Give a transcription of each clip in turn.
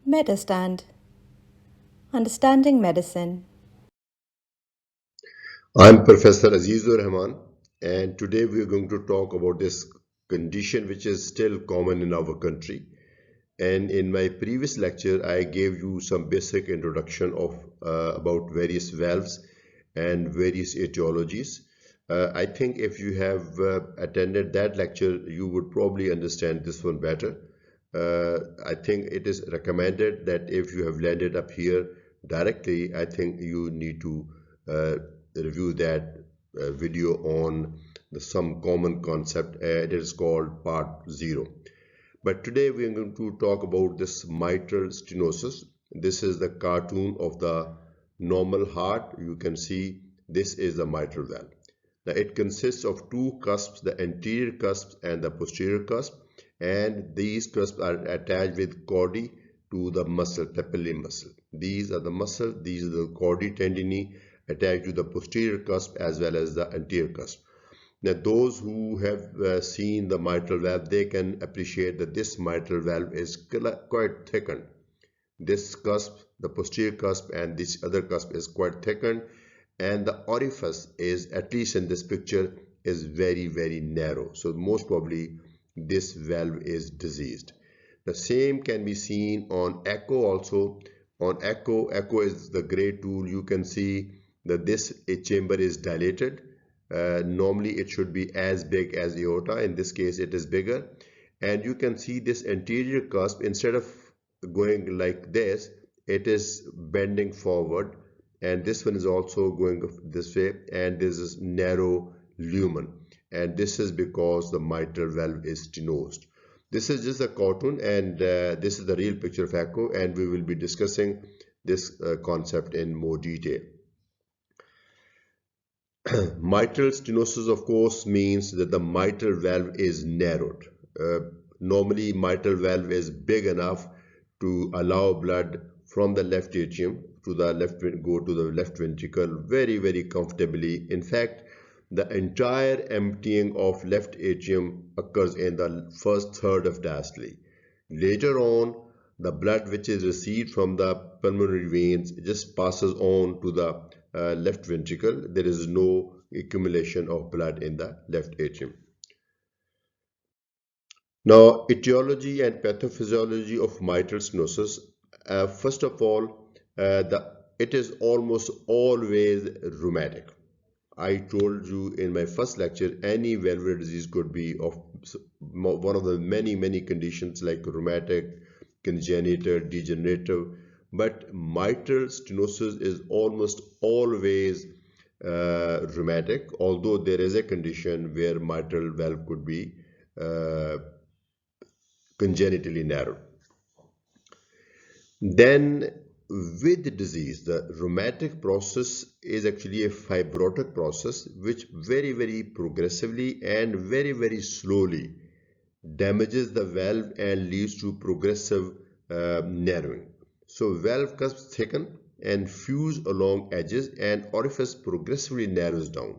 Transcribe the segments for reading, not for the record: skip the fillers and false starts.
Medurstand Understanding Medicine. I'm Professor Azizur Rahman, and today we're going to talk about this condition which is still common in our country. And in my previous lecture, I gave you some basic introduction of about various valves and various etiologies. I think if you have attended that lecture, you would probably understand this one better. I think it is recommended that if you have landed up here directly, I think you need to uh, review that video on some common concept. It is called part 0. But today we are going to talk about this mitral stenosis. This is the cartoon of the normal heart. You can see this is the mitral valve. Now it consists of two cusps, the anterior cusps and the posterior cusp, and these cusps are attached with chordae to the muscle, papillae muscle. These are the muscle, these are the chordae tendineae attached to the posterior cusp as well as the anterior cusp. Now, those who have seen the mitral valve, they can appreciate that this mitral valve is quite thickened. This cusp, the posterior cusp, and this other cusp is quite thickened, and the orifice is, at least in this picture, is very narrow. So most probably this valve is diseased. The same can be seen on echo also. On echo is the gray tool. You can see that this chamber is dilated. Normally it should be as big as aorta. In this case it is bigger, and you can see this anterior cusp, instead of going like this, it is bending forward, and this one is also going this way, and this is narrow lumen, and this is because the mitral valve is stenosed. This is just a cartoon, and this is the real picture of echo, and we will be discussing this concept in more detail. Mitral stenosis, of course, means that the mitral valve is narrowed. Normally, mitral valve is big enough to allow blood from the left atrium to the left, go to the left ventricle very comfortably. In fact, the entire emptying of left atrium occurs in the first third of diastole. Later on, the blood which is received from the pulmonary veins just passes on to the left ventricle. There is no accumulation of blood in the left atrium. Now, etiology and pathophysiology of mitral stenosis. First of all, it is almost always rheumatic. I told you in my first lecture, any valvular disease could be of one of the many conditions like rheumatic, congenital, degenerative, but mitral stenosis is almost always rheumatic, although there is a condition where mitral valve could be congenitally narrowed. Then with the disease, the rheumatic process is actually a fibrotic process which very progressively and very slowly damages the valve and leads to progressive narrowing. So valve cusps thicken and fuse along edges, and orifice progressively narrows down.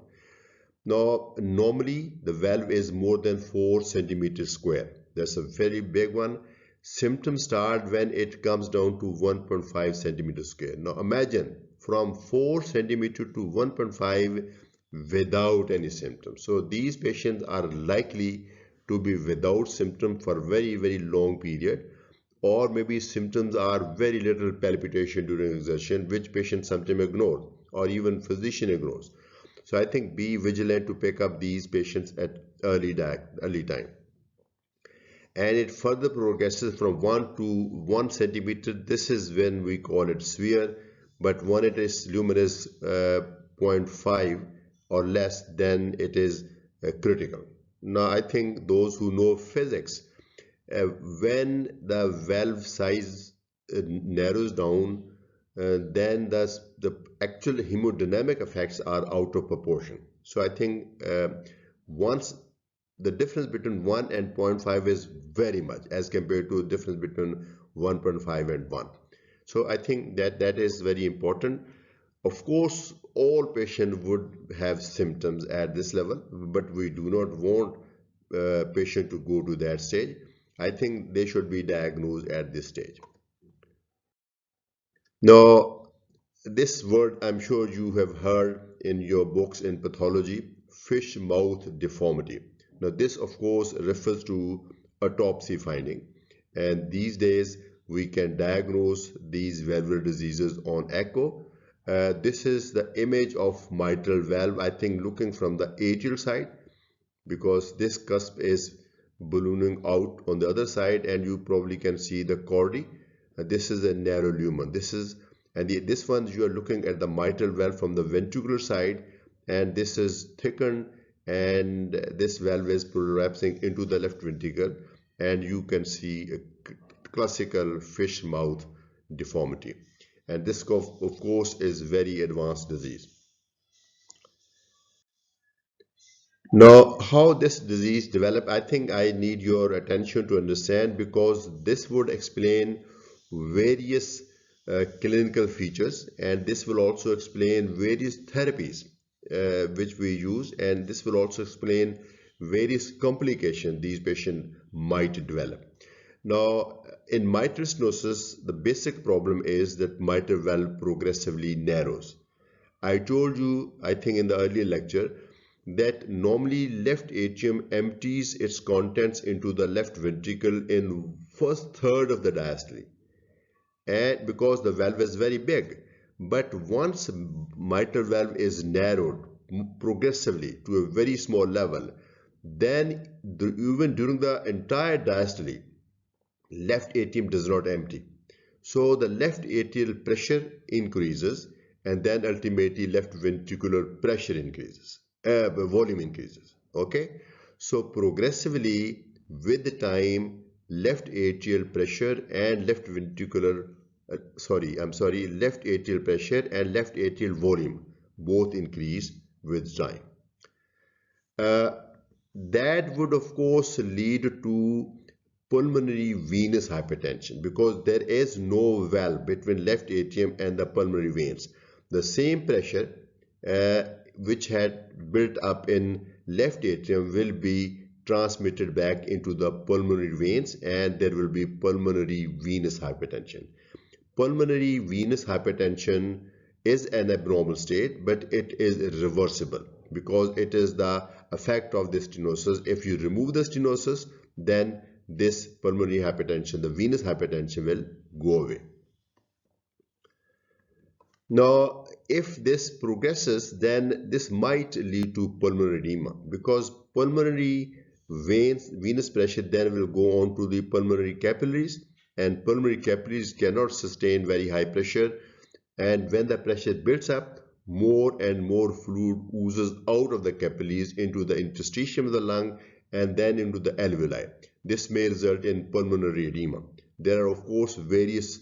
Now, normally the valve is more than 4 centimeters square. That's a very big one. Symptoms start when it comes down to 1.5 centimeters square. Now imagine from 4 centimeter to 1.5 without any symptoms. So these patients are likely to be without symptom for very long period, or maybe symptoms are very little palpitation during exertion, which patients sometimes ignore or even physician ignores. So I think be vigilant to pick up these patients at early time. And it further progresses from 1 to 1 centimeter. This is when we call it severe, but when it is luminous 0.5 or less, then it is critical. Now I think those who know physics, when the valve size narrows down, then the actual hemodynamic effects are out of proportion. So I think once the difference between 1 and 0.5 is very much as compared to the difference between 1.5 and 1. So I think that is very important. Of course, all patients would have symptoms at this level, but we do not want patient to go to that stage. I think they should be diagnosed at this stage. Now, this word I'm sure you have heard in your books in pathology, fish mouth deformity. Now, this of course refers to autopsy finding, and these days we can diagnose these valvular diseases on echo. This is the image of mitral valve, I think looking from the atrial side, because this cusp is ballooning out on the other side, and you probably can see the chordae. This is a narrow lumen. This one you are looking at the mitral valve from the ventricular side, and this is thickened, and this valve is prolapsing into the left ventricle, and you can see a classical fish mouth deformity. And this of course is very advanced disease. Now, how this disease developed, I think I need your attention to understand, because this would explain various clinical features, and this will also explain various therapies which we use, and this will also explain various complications these patients might develop. Now, in mitral stenosis, the basic problem is that mitral valve progressively narrows. I told you, I think in the earlier lecture, that normally left atrium empties its contents into the left ventricle in first third of the diastole, and because the valve is very big. But once mitral valve is narrowed progressively to a very small level, then even during the entire diastole, left atrium does not empty. So the left atrial pressure increases, and then ultimately left ventricular pressure increases, volume increases. Okay, so progressively with the time, left atrial pressure and left ventricular, left atrial pressure and left atrial volume both increase with time. Uh, that would of course lead to pulmonary venous hypertension, because there is no valve between left atrium and the pulmonary veins. The same pressure uh, which had built up in left atrium will be transmitted back into the pulmonary veins, and there will be pulmonary venous hypertension. Pulmonary venous hypertension is an abnormal state, but it is reversible because it is the effect of the stenosis. If you remove the stenosis, then this pulmonary hypertension, the venous hypertension, will go away. Now, if this progresses, then this might lead to pulmonary edema, because pulmonary venous pressure then will go on to the pulmonary capillaries, and pulmonary capillaries cannot sustain very high pressure, and when the pressure builds up, more and more fluid oozes out of the capillaries into the interstitium of the lung and then into the alveoli. This may result in pulmonary edema. There are of course various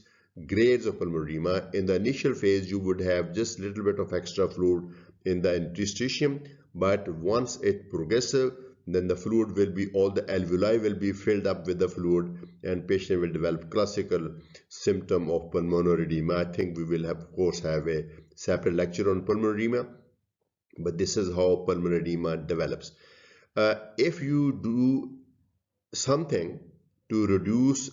grades of pulmonary edema. In the initial phase, you would have just a little bit of extra fluid in the interstitium, but once it progresses, then the fluid will be, all the alveoli will be filled up with the fluid, and patient will develop classical symptom of pulmonary edema. I think we will have, of course, have a separate lecture on pulmonary edema, but this is how pulmonary edema develops. If you do something to reduce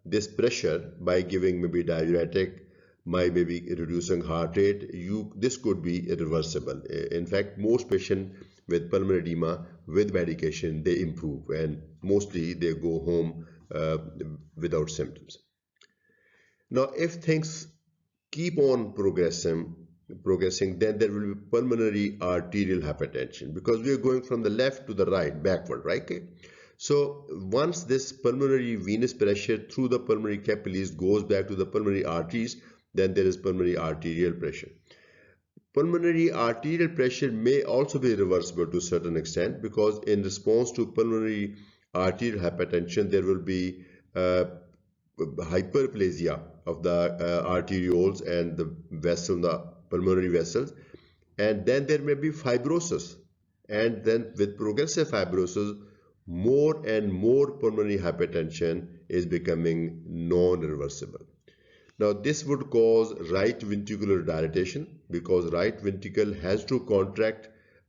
this pressure by giving maybe diuretic, by maybe reducing heart rate, this could be reversible. In fact, most patients with pulmonary edema with medication, they improve, and mostly they go home without symptoms. Now, if things keep on progressing, then there will be pulmonary arterial hypertension, because we are going from the left to the right, backward, right? Okay? So once this pulmonary venous pressure through the pulmonary capillaries goes back to the pulmonary arteries, then there is pulmonary arterial pressure. Pulmonary arterial pressure may also be reversible to a certain extent, because in response to pulmonary arterial hypertension, there will be hyperplasia of the arterioles and the vessel, the pulmonary vessels, and then there may be fibrosis, and then with progressive fibrosis, more and more pulmonary hypertension is becoming non-reversible. Now, this would cause right ventricular dilatation, because right ventricle has to contract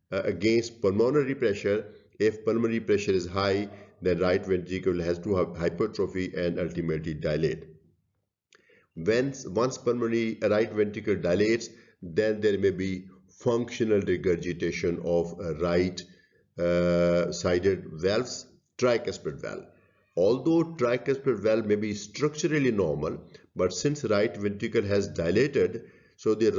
against pulmonary pressure. If pulmonary pressure is high, then right ventricle has to have hypertrophy and ultimately dilate. Once pulmonary right ventricle dilates, then there may be functional regurgitation of right sided valves, tricuspid valve. Although tricuspid valve may be structurally normal, but since right ventricle has dilated, so the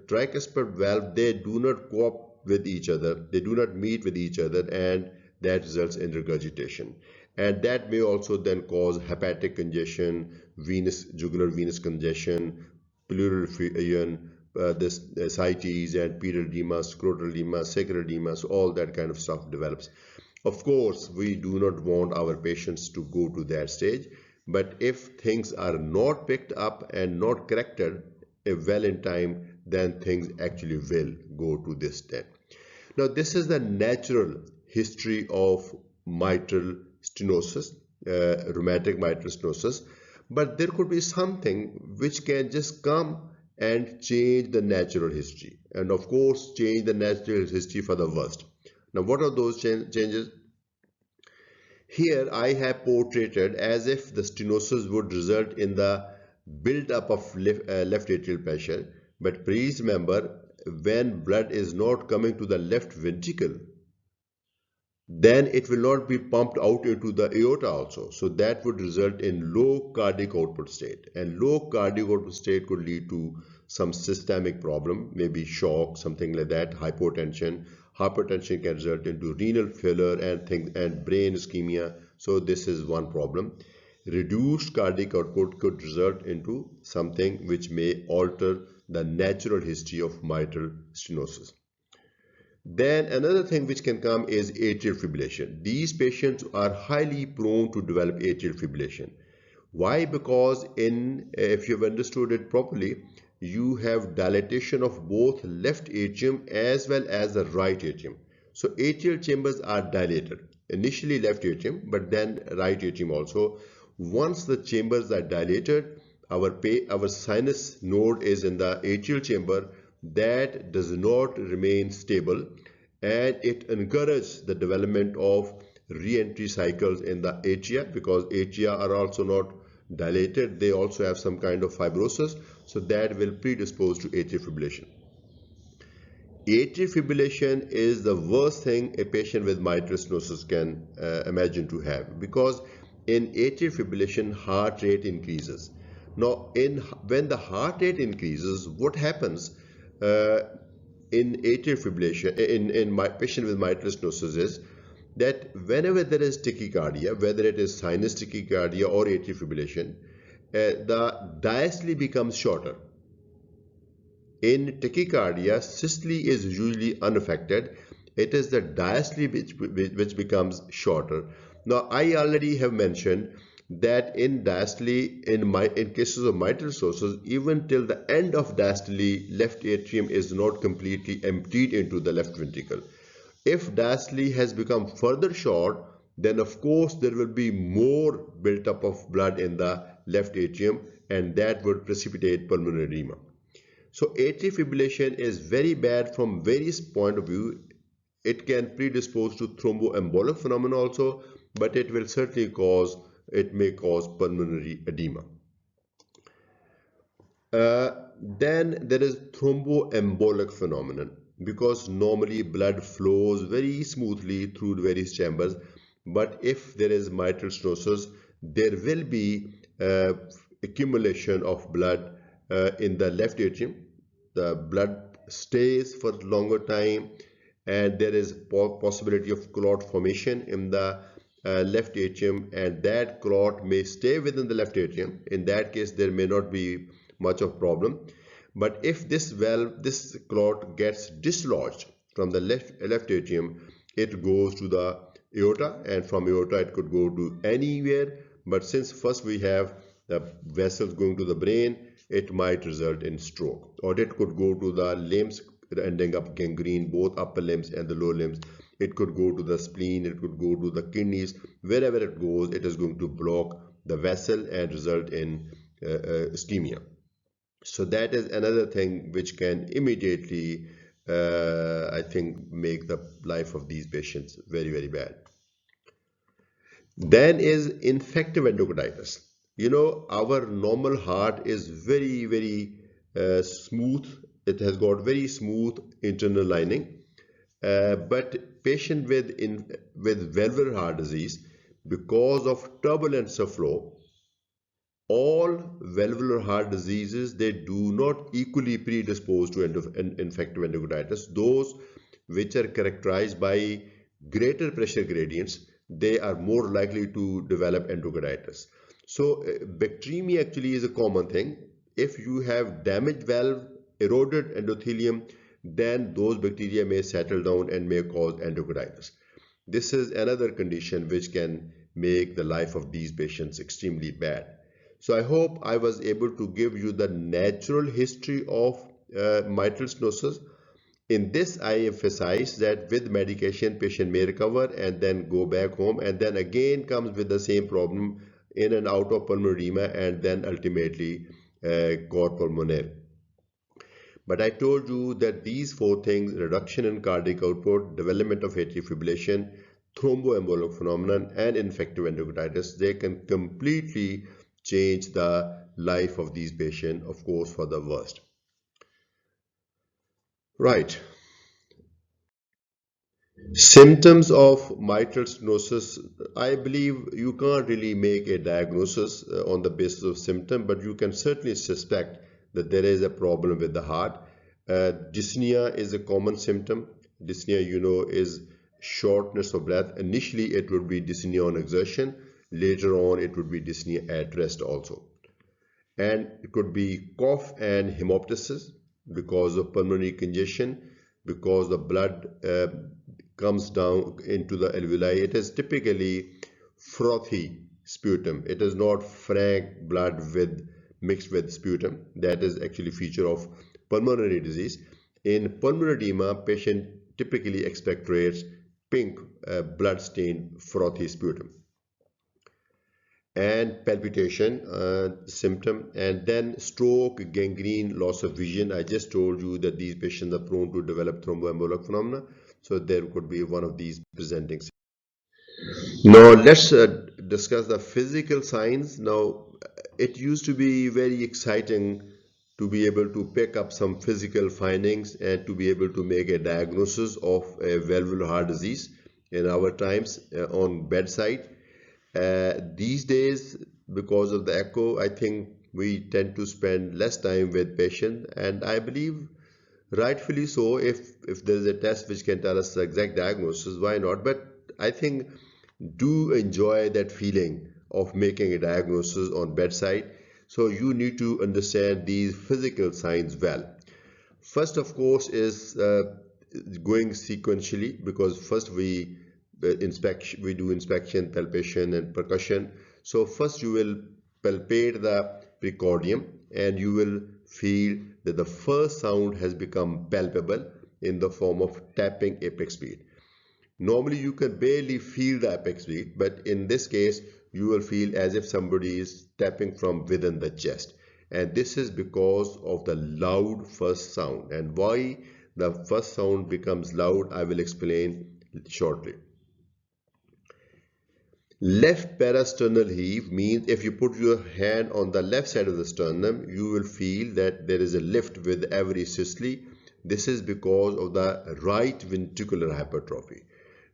tricuspid valve, they do not cope with each other, they do not meet with each other, and that results in regurgitation. And that may also then cause hepatic congestion, jugular venous congestion, pleural effusion, this ascites and pedal edema, scrotal edema, sacral edema, so all that kind of stuff develops. Of course, we do not want our patients to go to that stage, but if things are not picked up and not corrected well in time, then things actually will go to this step. Now, this is the natural history of mitral stenosis, rheumatic mitral stenosis, but there could be something which can just come and change the natural history, and of course change the natural history for the worst. Now, what are those changes? Here I have portrayed as if the stenosis would result in the build-up of left atrial pressure, but please remember, when blood is not coming to the left ventricle, then it will not be pumped out into the aorta also. So that would result in low cardiac output state, and low cardiac output state could lead to some systemic problem, maybe shock, something like that, hypotension. Hypertension can result into renal failure and brain ischemia. So this is one problem. Reduced cardiac output could result into something which may alter the natural history of mitral stenosis. Then another thing which can come is atrial fibrillation. These patients are highly prone to develop atrial fibrillation. Why? Because if you've understood it properly, you have dilatation of both left atrium as well as the right atrium. So atrial chambers are dilated. Initially left atrium, but then right atrium also. Once the chambers are dilated, our sinus node is in the atrial chamber, that does not remain stable, and it encourages the development of re-entry cycles in the atria, because atria are also not dilated, they also have some kind of fibrosis, so that will predispose to atrial fibrillation. Atrial fibrillation is the worst thing a patient with mitral stenosis can imagine to have, because in atrial fibrillation heart rate increases. Now when the heart rate increases, what happens in atrial fibrillation in my patient with mitral stenosis is that whenever there is tachycardia, whether it is sinus tachycardia or atrial fibrillation, the diastole becomes shorter. In tachycardia, systole is usually unaffected. It is the diastole which becomes shorter. Now, I already have mentioned that in diastole, in cases of mitral stenosis, even till the end of diastole, left atrium is not completely emptied into the left ventricle. If diastole has become further short, then of course there will be more built-up of blood in the left atrium, and that would precipitate pulmonary edema. So atrial fibrillation is very bad from various point of view. It can predispose to thromboembolic phenomena also, but it will certainly may cause pulmonary edema. Then there is thromboembolic phenomenon, because normally blood flows very smoothly through the various chambers, but if there is mitral stenosis, there will be accumulation of blood in the left atrium. The blood stays for longer time, and there is possibility of clot formation in the left atrium, and that clot may stay within the left atrium. In that case, there may not be much of problem. But if this clot gets dislodged from the left atrium, it goes to the aorta, and from aorta it could go to anywhere. But since first we have the vessels going to the brain, it might result in stroke, or it could go to the limbs, ending up gangrene, both upper limbs and the lower limbs. It could go to the spleen, it could go to the kidneys. Wherever it goes, it is going to block the vessel and result in ischemia. So that is another thing which can immediately, I think, make the life of these patients very, very bad. Then is infective endocarditis. You know, our normal heart is very smooth. It has got very smooth internal lining. But patient with valvular heart disease, because of turbulence of flow, all valvular heart diseases, they do not equally predispose to infective endocarditis. Those which are characterized by greater pressure gradients, they are more likely to develop endocarditis. So bacteremia actually is a common thing. If you have damaged valve, eroded endothelium, then those bacteria may settle down and may cause endocarditis. This is another condition which can make the life of these patients extremely bad. So I hope I was able to give you the natural history of mitral stenosis. In this, I emphasize that with medication, patient may recover and then go back home, and then again comes with the same problem in and out of pulmonary edema, and then ultimately cor pulmonale. But I told you that these four things, reduction in cardiac output, development of atrial fibrillation, thromboembolic phenomenon, and infective endocarditis, they can completely change the life of these patients, of course, for the worst. Right. Symptoms of mitral stenosis, I believe you can't really make a diagnosis on the basis of symptom, but you can certainly suspect that there is a problem with the heart. Dyspnea is a common symptom. Dyspnea, you know, is shortness of breath. Initially, it would be dyspnea on exertion. Later on, it would be dyspnea at rest also. And it could be cough and hemoptysis because of pulmonary congestion, because the blood comes down into the alveoli. It is typically frothy sputum. It is not frank blood with mixed with sputum. That is actually a feature of pulmonary disease. In pulmonary edema, patient typically expectorates pink blood-stained frothy sputum. And palpitation symptom, and then stroke, gangrene, loss of vision. I just told you that these patients are prone to develop thromboembolic phenomena, so there could be one of these presenting. Now let's discuss the physical signs. Now it used to be very exciting to be able to pick up some physical findings and to be able to make a diagnosis of a valvular heart disease in our times on bedside. These days, because of the echo, I think we tend to spend less time with patients, and I believe rightfully so. If there is a test which can tell us the exact diagnosis, why not? But I think do enjoy that feeling of making a diagnosis on bedside. So you need to understand these physical signs well. First, of course, is going sequentially, because first we do inspection, palpation, and percussion. So first you will palpate the precordium, and you will feel that the first sound has become palpable in the form of tapping apex beat. Normally you can barely feel the apex beat, but in this case you will feel as if somebody is tapping from within the chest. And this is because of the loud first sound. And why the first sound becomes loud, I will explain shortly. Left parasternal heave means if you put your hand on the left side of the sternum, you will feel that there is a lift with every systole. This is because of the right ventricular hypertrophy.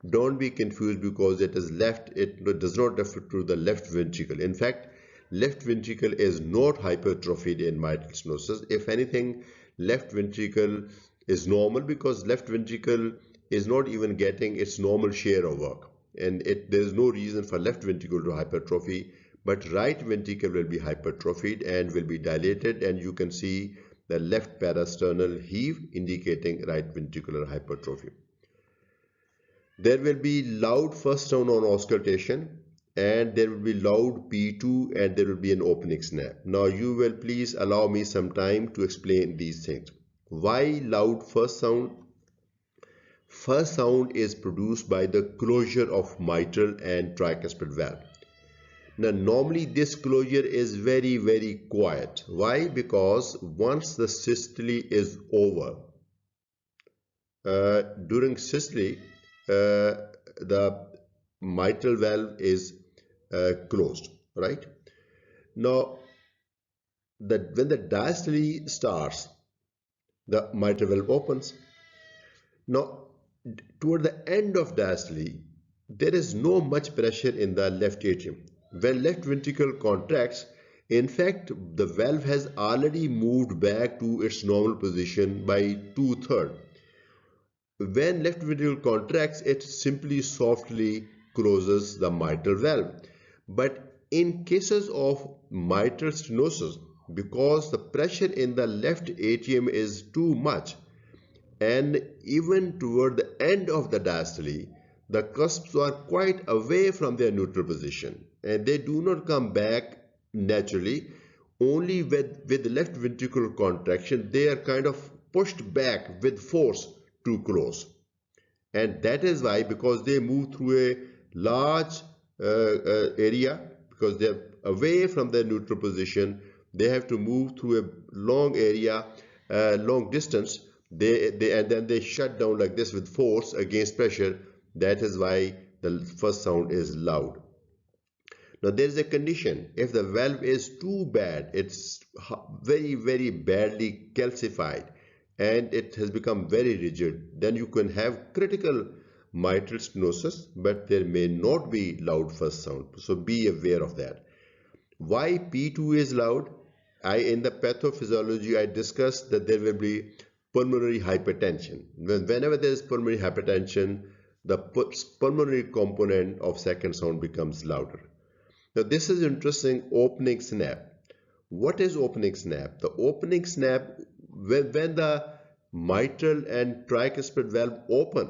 Don't be confused because it is left, it does not refer to the left ventricle. In fact, left ventricle is not hypertrophied in mitral stenosis. If anything, left ventricle is normal because left ventricle is not even getting its normal share of work. And there is no reason for left ventricle to hypertrophy, but right ventricle will be hypertrophied and will be dilated, and you can see the left parasternal heave indicating right ventricular hypertrophy. There will be loud first sound on auscultation, and there will be loud P2, and there will be an opening snap. Now you will please allow me some time to explain these things. Why loud first sound? First sound is produced by the closure of mitral and tricuspid valve. Now normally this closure is very quiet. Why? Because once the systole is over, during systole, the mitral valve is closed, right? Now, when the diastole starts, the mitral valve opens. Now, toward the end of diastole, there is no much pressure in the left atrium. When left ventricle contracts, in fact, the valve has already moved back to its normal position by 2/3. When left ventricle contracts, it simply softly closes the mitral valve. But in cases of mitral stenosis, because the pressure in the left atrium is too much, and even toward the end of the diastole, the cusps are quite away from their neutral position, and they do not come back naturally. Only with left ventricular contraction, they are kind of pushed back with force to close. And that is why, because they move through a large area, because they are away from their neutral position, they have to move through a long area, long distance, and then they shut down like this with force against pressure. That is why the first sound is loud. Now there is a condition. If the valve is too bad, it's very badly calcified and it has become very rigid, then you can have critical mitral stenosis, but there may not be loud first sound. So be aware of that. Why P2 is loud? In the pathophysiology, I discussed that there will be pulmonary hypertension. Whenever there is pulmonary hypertension, the pulmonary component of second sound becomes louder. Now this is interesting, opening snap. What is opening snap? The opening snap, when the mitral and tricuspid valve open,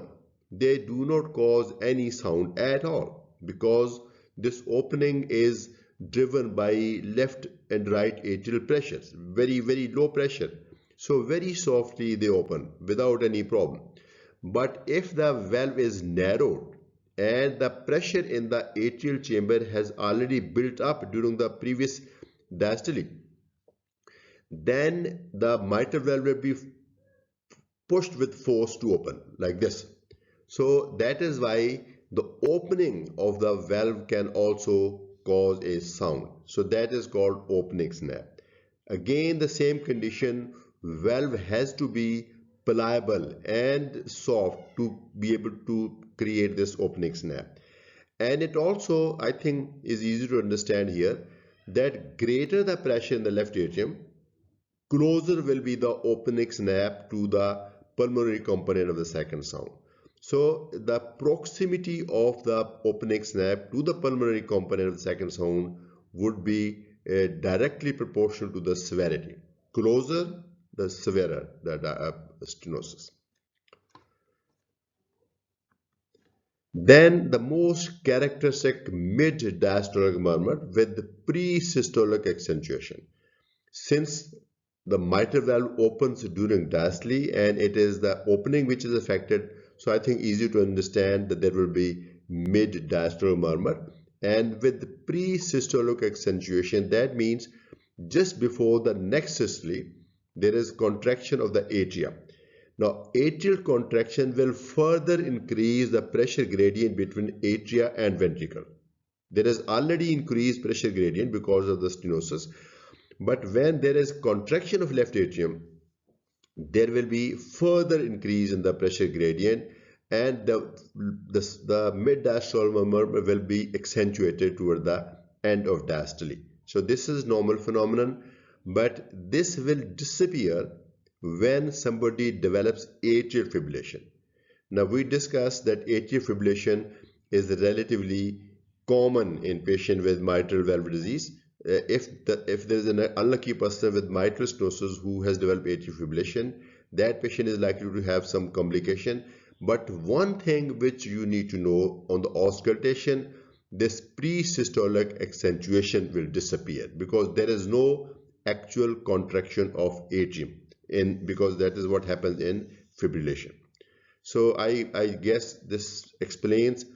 they do not cause any sound at all, because this opening is driven by left and right atrial pressures, very low pressure. So very softly they open without any problem. But if the valve is narrowed and the pressure in the atrial chamber has already built up during the previous diastole, then the mitral valve will be pushed with force to open like this. So that is why the opening of the valve can also cause a sound. So that is called opening snap. Again, the same condition, valve has to be pliable and soft to be able to create this opening snap. And it also, I think, is easy to understand here that greater the pressure in the left atrium, closer will be the opening snap to the pulmonary component of the second sound. So the proximity of the opening snap to the pulmonary component of the second sound would be directly proportional to the severity. Closer, the severer the stenosis. Then the most characteristic mid-diastolic murmur with pre-systolic accentuation. Since the mitral valve opens during diastole and it is the opening which is affected, so I think easy to understand that there will be mid-diastolic murmur. And with pre-systolic accentuation, that means just before the next systole, there is contraction of the atria. Now, atrial contraction will further increase the pressure gradient between atria and ventricle. There is already increased pressure gradient because of the stenosis, but when there is contraction of left atrium, there will be further increase in the pressure gradient, and the mid-diastolic murmur will be accentuated toward the end of diastole. So this is normal phenomenon, but this will disappear when somebody develops atrial fibrillation. Now we discussed that atrial fibrillation is relatively common in patients with mitral valve disease. If there is an unlucky person with mitral stenosis who has developed atrial fibrillation, that patient is likely to have some complication. But one thing which you need to know, on the auscultation, this pre-systolic accentuation will disappear because there is no actual contraction of atrium, because that is what happens in fibrillation. So I guess this explains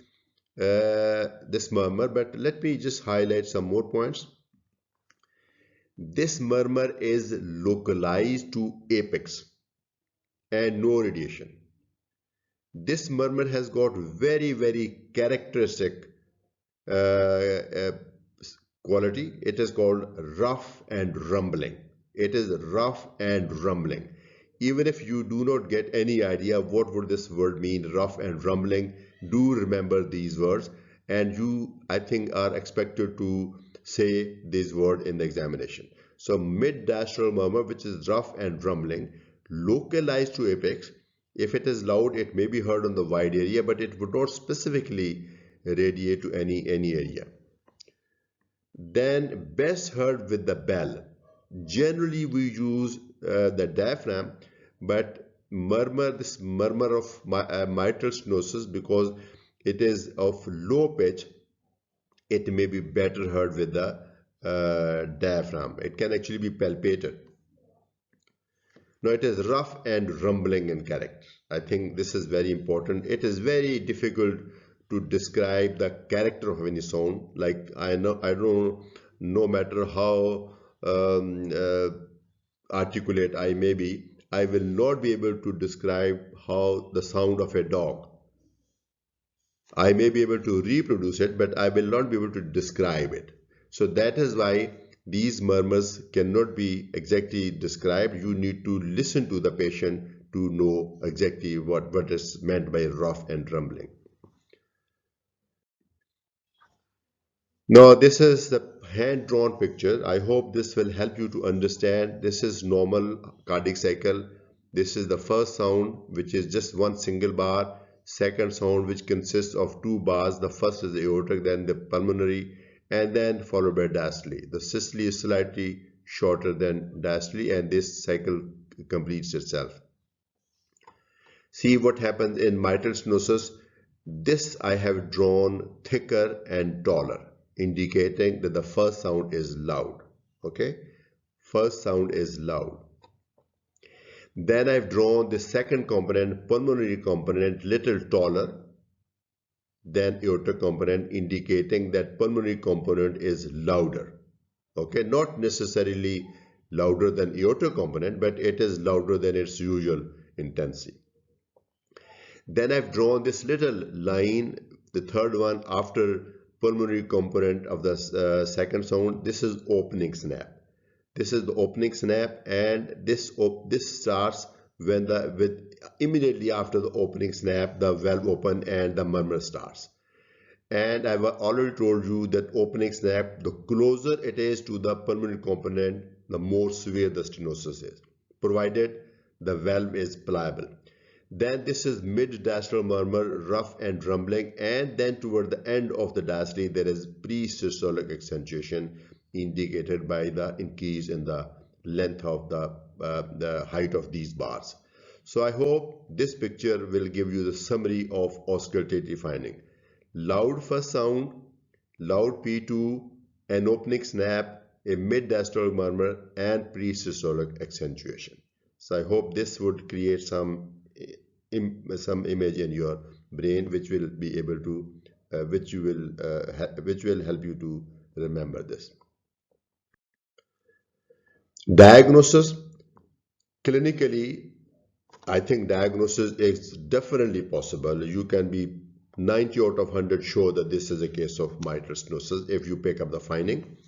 this murmur, but let me just highlight some more points. This murmur is localized to apex and no radiation. This murmur has got very characteristic quality. It is called rough and rumbling. It is rough and rumbling. Even if you do not get any idea what would this word mean, rough and rumbling, do remember these words, and you, I think, are expected to say this word in the examination. So mid-diastole murmur, which is rough and rumbling, localized to apex. If it is loud, it may be heard on the wide area, but it would not specifically radiate to any area. Then best heard with the bell. Generally we use the diaphragm, but this murmur of mitral stenosis, because it is of low pitch, it may be better heard with the diaphragm. It can actually be palpated. Now it is rough and rumbling in character. I think this is very important. It is very difficult to describe the character of any sound. Like I don't, no matter how articulate I may be, I will not be able to describe how the sound of a dog. I may be able to reproduce it, but I will not be able to describe it. So that is why these murmurs cannot be exactly described. You need to listen to the patient to know exactly what is meant by rough and rumbling. Now this is the hand-drawn picture. I hope this will help you to understand. This is normal cardiac cycle. This is the first sound, which is just one single bar. Second sound, which consists of two bars. The first is the aortic, then the pulmonary, and then followed by diastole. The systole is slightly shorter than diastole, and this cycle completes itself. See what happens in mitral stenosis. This I have drawn thicker and taller, indicating that the first sound is loud. Okay, first sound is loud. Then I've drawn the second component, pulmonary component, little taller than aortic component, indicating that pulmonary component is louder. Okay, not necessarily louder than aortic component, but it is louder than its usual intensity. Then I've drawn this little line, the third one after pulmonary component of the second sound. This is opening snap. This is the opening snap, and this starts when immediately after the opening snap, the valve open and the murmur starts. And I've already told you that opening snap, the closer it is to the pulmonary component, the more severe the stenosis is, provided the valve is pliable. Then this is mid-diastole murmur, rough and rumbling, and then toward the end of the diastole there is pre-systolic accentuation, indicated by the increase in the length of the height of these bars. So I hope this picture will give you the summary of auscultatory finding. Loud first sound, loud P2, an opening snap, a mid-diastolic murmur, and pre-systolic accentuation. So I hope this would create some image in your brain, which will be able to, which will help you to remember this. Diagnosis. Clinically, I think diagnosis is definitely possible. You can be 90 out of 100 sure that this is a case of mitral stenosis if you pick up the finding.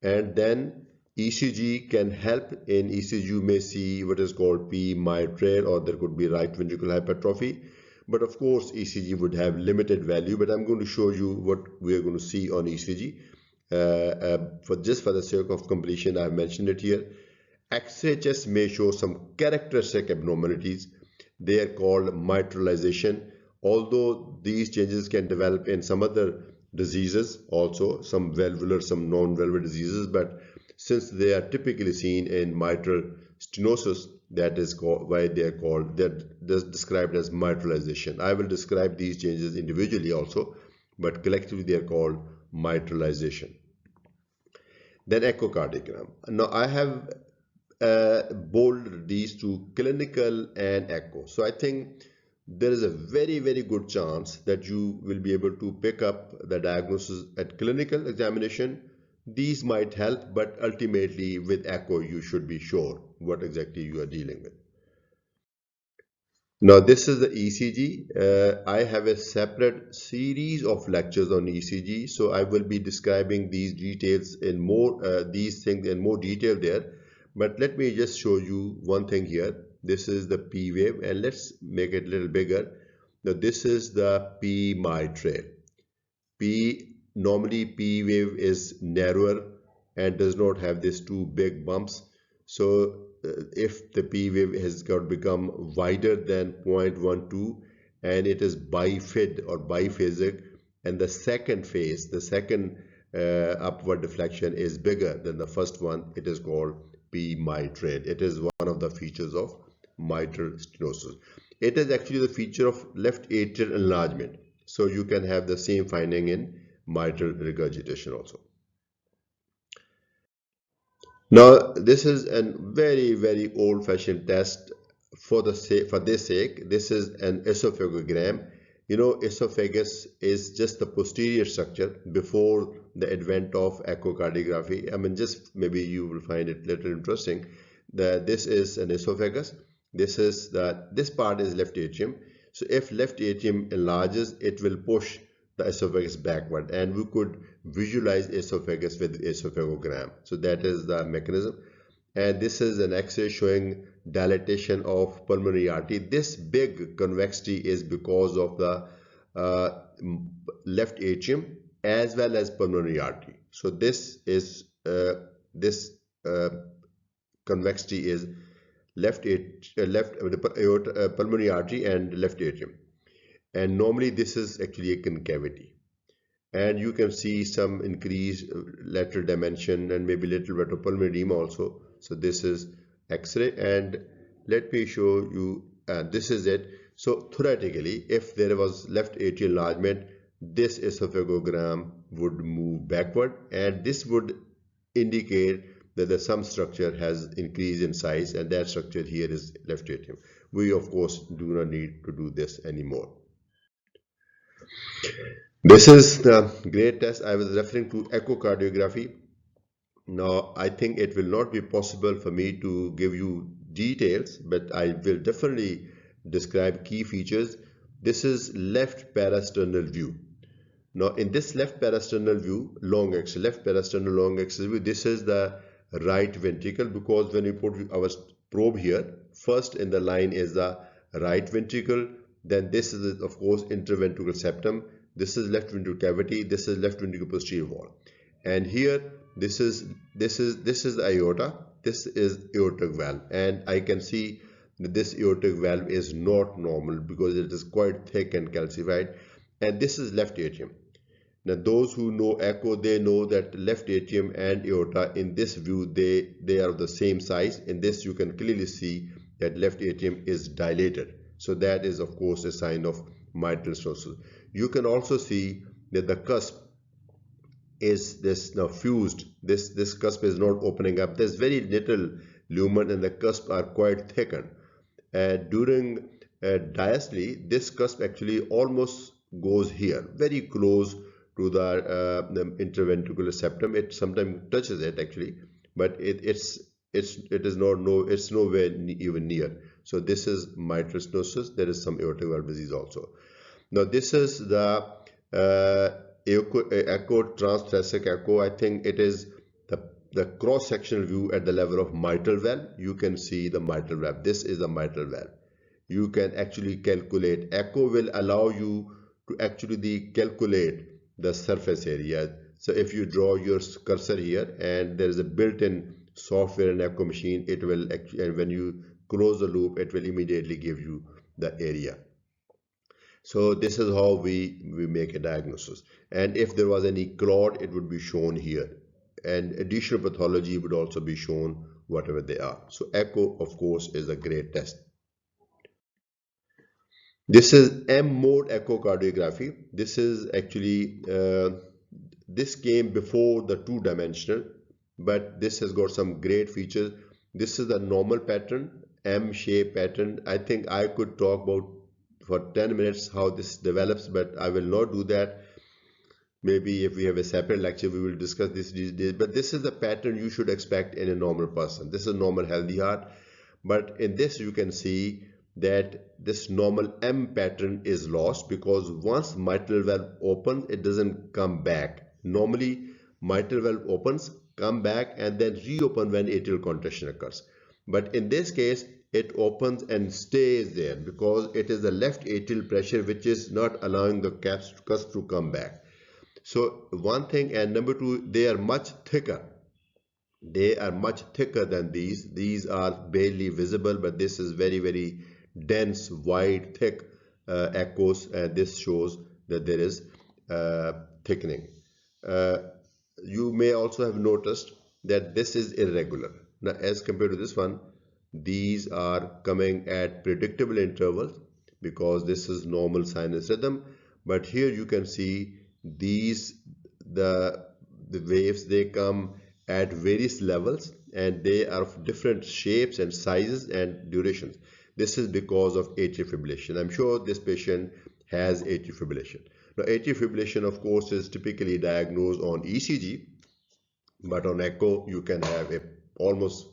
And then ECG can help. In ECG you may see what is called P-Mitrale, or there could be right ventricular hypertrophy. But of course ECG would have limited value, but I'm going to show you what we are going to see on ECG. For the sake of completion, I've mentioned it here. XHS may show some characteristic abnormalities. They are called mitralization. Although these changes can develop in some other diseases also, some valvular, some non-valvular diseases, but since they are typically seen in mitral stenosis, that is why they are called, they're described as mitralization. I will describe these changes individually also, but collectively they are called mitralization. Then echocardiogram. Now I have bolded these to clinical and echo. So I think there is a very, very good chance that you will be able to pick up the diagnosis at clinical examination. These might help, but ultimately with echo you should be sure what exactly you are dealing with. Now this is the ECG. I have a separate series of lectures on ECG, so I will be describing these details in more these things in more detail there. But let me just show you one thing here. This is the P wave, and let's make it a little bigger. Now this is the P-Mitrale. Normally P wave is narrower and does not have these two big bumps. So if the P wave has got become wider than 0.12 and it is bifid or biphasic, and the second phase, the second upward deflection is bigger than the first one, it is called P-Mitrale. It is one of the features of mitral stenosis. It is actually the feature of left atrial enlargement. So you can have the same finding in mitral regurgitation also. Now this is a very old-fashioned test for this sake. This is an esophagogram. You know, esophagus is just the posterior structure before the advent of echocardiography. I mean, just maybe you will find it a little interesting that this is an esophagus. This part is left atrium. So if left atrium enlarges, it will push the esophagus backward, and we could visualize esophagus with esophagogram. So that is the mechanism. And this is an X-ray showing dilatation of pulmonary artery. This big convexity is because of the left atrium as well as pulmonary artery. So this convexity is pulmonary artery and left atrium. And normally this is actually a concavity, and you can see some increased lateral dimension and maybe little bit of pulmonary edema also. So this is X-ray, and let me show you, this is it. So theoretically, if there was left atrial enlargement, this esophagogram would move backward, and this would indicate that some structure has increased in size, and that structure here is left atrium. We of course do not need to do this anymore. This is the great test. I was referring to echocardiography. Now, I think it will not be possible for me to give you details, but I will definitely describe key features. This is left parasternal view. Now, in this left parasternal view, left parasternal long axis view, this is the right ventricle, because when we put our probe here, first in the line is the right ventricle, then this is of course interventricular septum, this is left ventricular cavity, this is left ventricular posterior wall, and here this is the aorta, this is aortic valve, and I can see that this aortic valve is not normal because it is quite thick and calcified, and this is left atrium. Now those who know echo, they know that left atrium and aorta in this view, they are of the same size. In this you can clearly see that left atrium is dilated. So that is of course a sign of mitral stenosis. You can also see that the cusp is this now fused. This cusp is not opening up. There's very little lumen and the cusp are quite thickened. During diastole, this cusp actually almost goes here, very close to the interventricular septum. It sometimes touches it actually, but it's nowhere even near. So this is mitral stenosis. There is some aortic valve disease also. Now this is the echo, transthoracic echo. I think it is the cross-sectional view at the level of mitral valve. You can see the mitral valve. This is the mitral valve. You can actually calculate. Echo will allow you to actually calculate the surface area. So if you draw your cursor here, and there is a built-in software in echo machine, it will actually, and when you close the loop, it will immediately give you the area. So this is how we make a diagnosis. And if there was any clot, it would be shown here. And additional pathology would also be shown, whatever they are. So echo, of course, is a great test. This is M-mode echocardiography. This is actually, this came before the two-dimensional, but this has got some great features. This is the normal pattern, M-shaped pattern. I think I could talk about for 10 minutes how this develops, but I will not do that. Maybe if we have a separate lecture, we will discuss this these days. But this is the pattern you should expect in a normal person. This is a normal healthy heart. But in this, you can see that this normal M pattern is lost, because once mitral valve opens, it doesn't come back. Normally, mitral valve opens, come back, and then reopen when atrial contraction occurs. But in this case, it opens and stays there because it is the left atrial pressure which is not allowing the cusp to come back. So one thing, and number two, they are much thicker. They are much thicker than these. These are barely visible, but this is very, very dense, wide, thick echoes, and this shows that there is thickening. Uh, you may also have noticed that this is irregular. Now, as compared to this one, these are coming at predictable intervals because this is normal sinus rhythm. But here you can see these, the waves, they come at various levels and they are of different shapes and sizes and durations. This is because of atrial fibrillation. I'm sure this patient has atrial fibrillation. Now, atrial fibrillation, of course, is typically diagnosed on ECG, but on echo, you can have a almost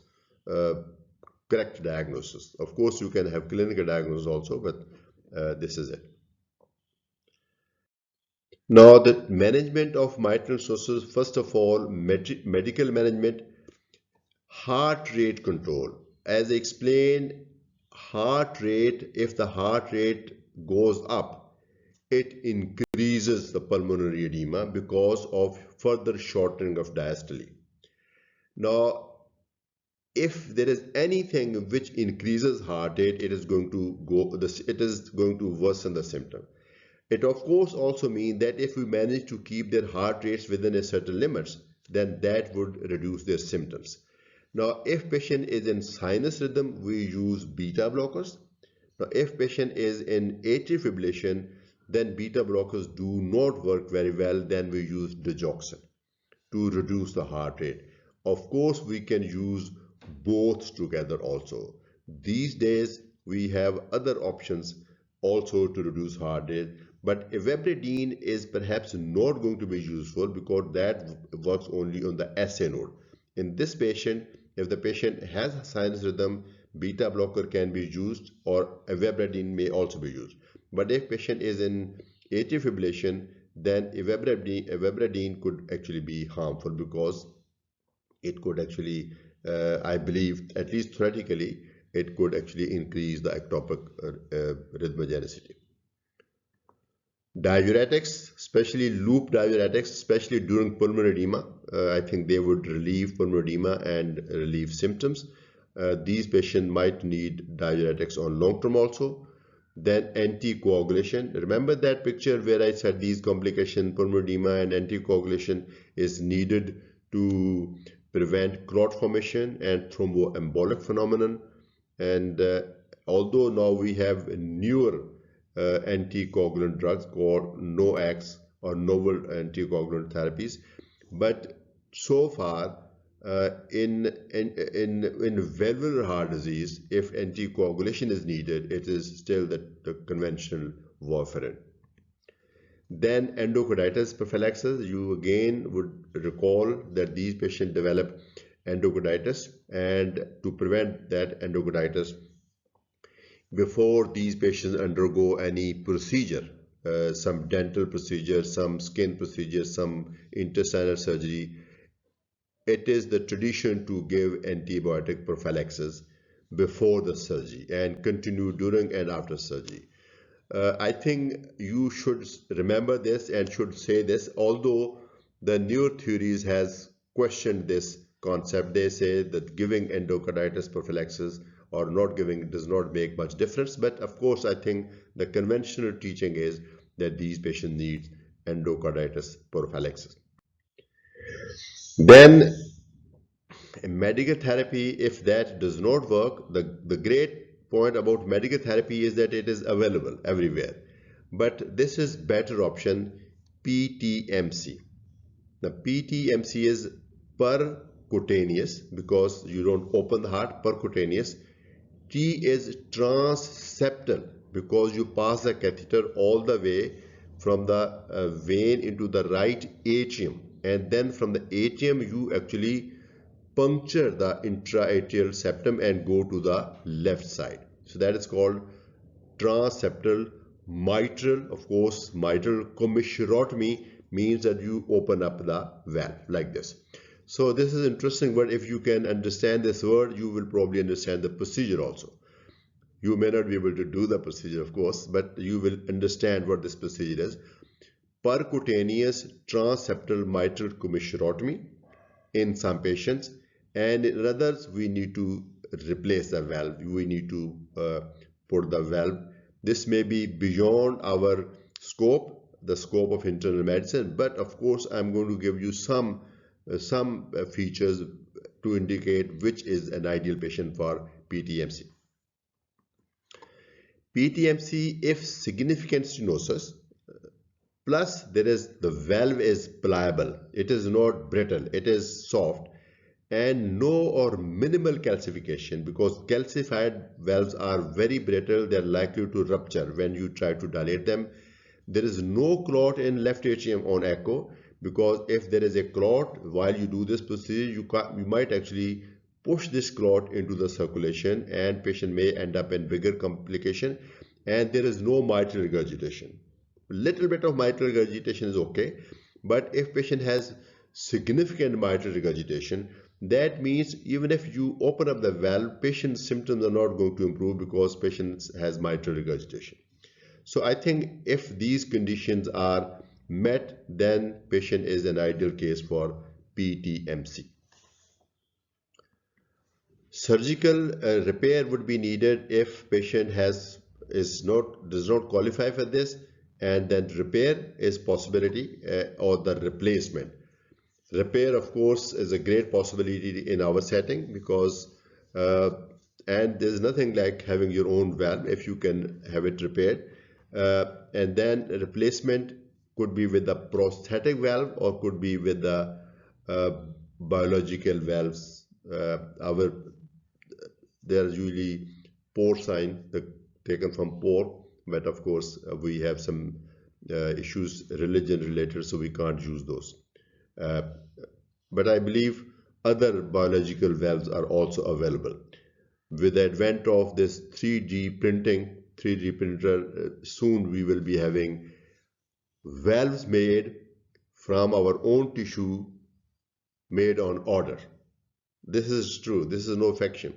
correct diagnosis. Of course, you can have clinical diagnosis also, but this is it. Now, the management of mitral stenosis, first of all, medical management, heart rate control. As I explained, heart rate, if the heart rate goes up, it increases the pulmonary edema because of further shortening of diastole. Now, if there is anything which increases heart rate, it is going to worsen the symptom. It of course also means that if we manage to keep their heart rates within a certain limits, then that would reduce their symptoms. Now, if patient is in sinus rhythm, we use beta blockers. Now, if patient is in atrial fibrillation, then beta blockers do not work very well. Then we use digoxin to reduce the heart rate. Of course, we can use both together also. These days, we have other options also to reduce heart rate, but ivabradine is perhaps not going to be useful because that works only on the SA node. In this patient, if the patient has sinus rhythm, beta blocker can be used or ivabradine may also be used. But if patient is in atrial fibrillation, then ivabradine could actually be harmful because it could actually, I believe, at least theoretically, it could actually increase the ectopic rhythmogenicity. Diuretics, especially loop diuretics, especially during pulmonary edema, I think they would relieve pulmonary edema and relieve symptoms. These patients might need diuretics on long term also. Then anticoagulation. Remember that picture where I said these complications, pulmonary edema and anticoagulation is needed to prevent clot formation and thromboembolic phenomenon. And although now we have newer anticoagulant drugs called NOACs or novel anticoagulant therapies, but so far in valvular heart disease, if anticoagulation is needed, it is still the conventional warfarin. Then endocarditis prophylaxis, you again would recall that these patients develop endocarditis, and to prevent that endocarditis, before these patients undergo any procedure, some dental procedure, some skin procedure, some intestinal surgery, it is the tradition to give antibiotic prophylaxis before the surgery and continue during and after surgery. I think you should remember this and should say this, although the newer theories has questioned this concept. They say that giving endocarditis prophylaxis or not giving does not make much difference. But of course, I think the conventional teaching is that these patients need endocarditis prophylaxis. Then medical therapy, if that does not work, the great point about medical therapy is that it is available everywhere. But this is better option, PTMC. The PTMC is percutaneous because you don't open the heart, percutaneous. T is transseptal because you pass the catheter all the way from the vein into the right atrium, and then from the atrium you actually puncture the intraatrial septum and go to the left side. So that is called transseptal mitral. Of course, mitral commissurotomy means that you open up the valve like this. So this is interesting, but if you can understand this word, you will probably understand the procedure also. You may not be able to do the procedure, of course, but you will understand what this procedure is. Percutaneous transseptal mitral commissurotomy in some patients, and in others we need to replace the valve. We need to put the valve. This may be beyond our scope, the scope of internal medicine, but of course I'm going to give you some features to indicate which is an ideal patient for PTMC. PTMC, if significant stenosis, plus there is the valve is pliable, it is not brittle, it is soft, and no or minimal calcification, because calcified valves are very brittle, they are likely to rupture when you try to dilate them. There is no clot in left atrium on echo, because if there is a clot while you do this procedure, you might actually push this clot into the circulation and patient may end up in bigger complication. And there is no mitral regurgitation. Little bit of mitral regurgitation is okay, but if patient has significant mitral regurgitation, that means even if you open up the valve, patient's symptoms are not going to improve because patient has mitral regurgitation. So I think if these conditions are met, then patient is an ideal case for PTMC. Surgical repair would be needed if patient does not qualify for this, and then repair is possibility or the replacement. Repair, of course, is a great possibility in our setting because and there's nothing like having your own valve if you can have it repaired. And then replacement could be with the prosthetic valve or could be with the biological valves. They are usually porcine, taken from pork, but of course we have some issues religion related, so we can't use those. But I believe other biological valves are also available. With the advent of this 3D printer, soon we will be having valves made from our own tissue, made on order. This is true. This is no fiction.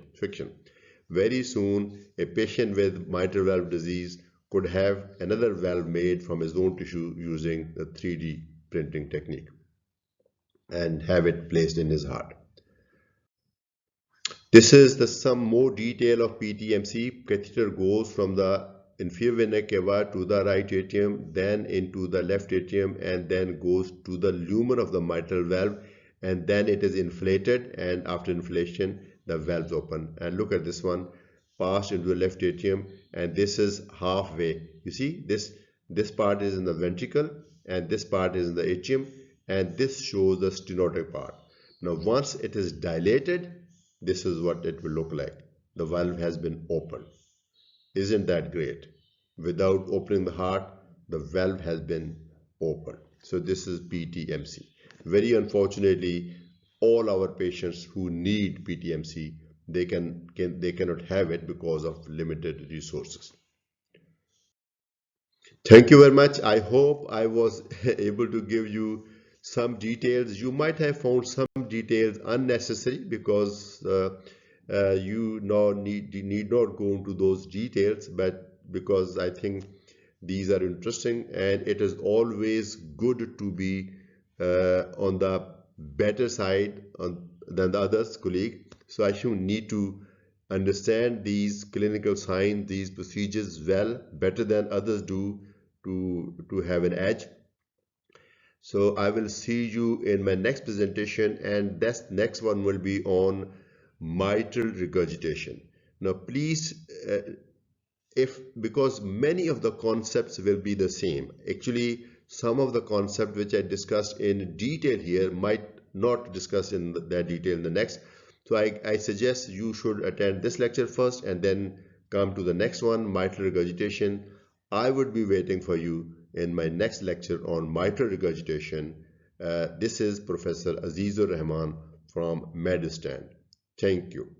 Very soon, a patient with mitral valve disease could have another valve made from his own tissue using the 3D printing technique and have it placed in his heart. This is some more detail of PTMC. Catheter goes from the inferior vena cava to the right atrium, then into the left atrium, and then goes to the lumen of the mitral valve, and then it is inflated, and after inflation the valves open. And look at this one, passed into the left atrium, and this is halfway. You see this part is in the ventricle and this part is in the atrium, and this shows the stenotic part. Now once it is dilated, this is what it will look like. The valve has been opened. Isn't that great? Without opening the heart, the valve has been opened. So this is PTMC. Very unfortunately, all our patients who need PTMC, they cannot have it because of limited resources. Thank you very much. I hope I was able to give you some details. You might have found some details unnecessary because you need not go into those details, but because I think these are interesting, and it is always good to be on the better side than the others colleague. So I should need to understand these clinical signs, these procedures well, better than others do to have an edge. So I will see you in my next presentation, and that next one will be on mitral regurgitation. Now please, because many of the concepts will be the same. Actually, some of the concepts which I discussed in detail here might not discuss in that detail in the next. So I suggest you should attend this lecture first and then come to the next one, mitral regurgitation. I would be waiting for you in my next lecture on mitral regurgitation. This is Professor Azizur Rahman from Medurstand. Thank you.